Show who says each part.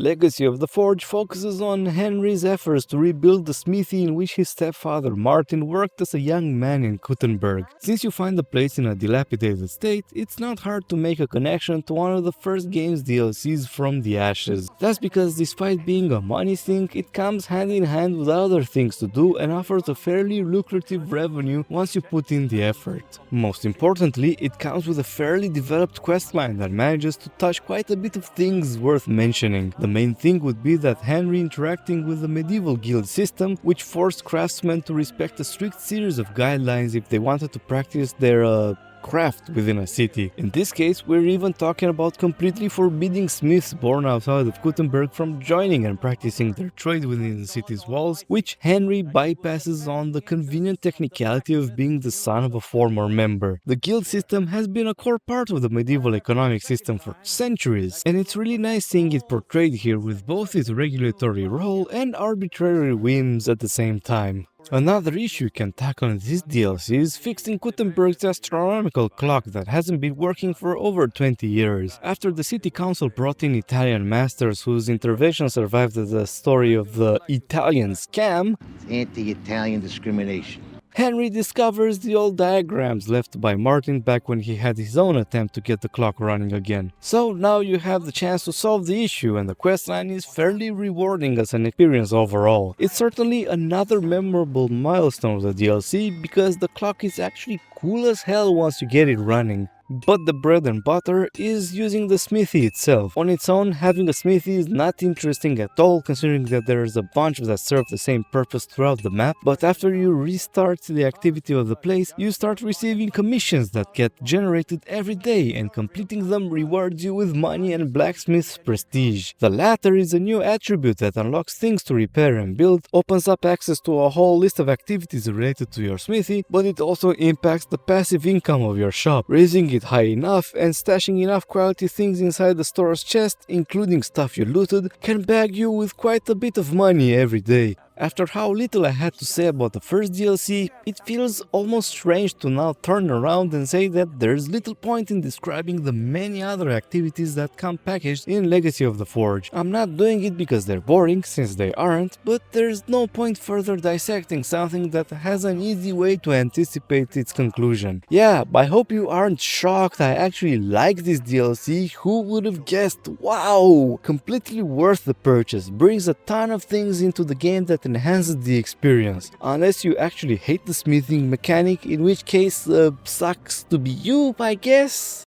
Speaker 1: Legacy of the Forge focuses on Henry's efforts to rebuild the smithy in which his stepfather Martin worked as a young man in Gutenberg. Since you find the place in a dilapidated state, it's not hard to make a connection to one of the first game's DLCs from the ashes. That's because despite being a money sink, it comes hand in hand with other things to do and offers a fairly lucrative revenue once you put in the effort. Most importantly, it comes with a fairly developed questline that manages to touch quite a bit of things worth mentioning. The main thing would be that Henry interacting with the medieval guild system, which forced craftsmen to respect a strict series of guidelines if they wanted to practice their craft within a city. In this case, we're even talking about completely forbidding smiths born outside of Gutenberg from joining and practicing their trade within the city's walls, which Henry bypasses on the convenient technicality of being the son of a former member. The guild system has been a core part of the medieval economic system for centuries, and it's really nice seeing it portrayed here with both its regulatory role and arbitrary whims at the same time. Another issue you can tackle in this DLC is fixing Gutenberg's astronomical clock that hasn't been working for over 20 years. After the city council brought in Italian masters whose intervention survived as a story of the Italian scam,
Speaker 2: anti-Italian discrimination.
Speaker 1: Henry discovers the old diagrams left by Martin back when he had his own attempt to get the clock running again. So now you have the chance to solve the issue, and the questline is fairly rewarding as an experience overall. It's certainly another memorable milestone of the DLC because the clock is actually cool as hell once you get it running. But the bread and butter is using the smithy itself. On its own, having a smithy is not interesting at all, considering that there's a bunch that serve the same purpose throughout the map, but after you restart the activity of the place, you start receiving commissions that get generated every day, and completing them rewards you with money and blacksmith's prestige. The latter is a new attribute that unlocks things to repair and build, opens up access to a whole list of activities related to your smithy, but it also impacts the passive income of your shop, raising it high enough and stashing enough quality things inside the store's chest, including stuff you looted, can bag you with quite a bit of money every day. After how little I had to say about the first DLC, it feels almost strange to now turn around and say that there's little point in describing the many other activities that come packaged in Legacy of the Forge. I'm not doing it because they're boring, since they aren't, but there's no point further dissecting something that has an easy way to anticipate its conclusion. Yeah, I hope you aren't shocked I actually like this DLC. Who would have guessed? Wow! Completely worth the purchase, brings a ton of things into the game that enhances the experience. Unless you actually hate the smithing mechanic, in which case sucks to be you, I guess.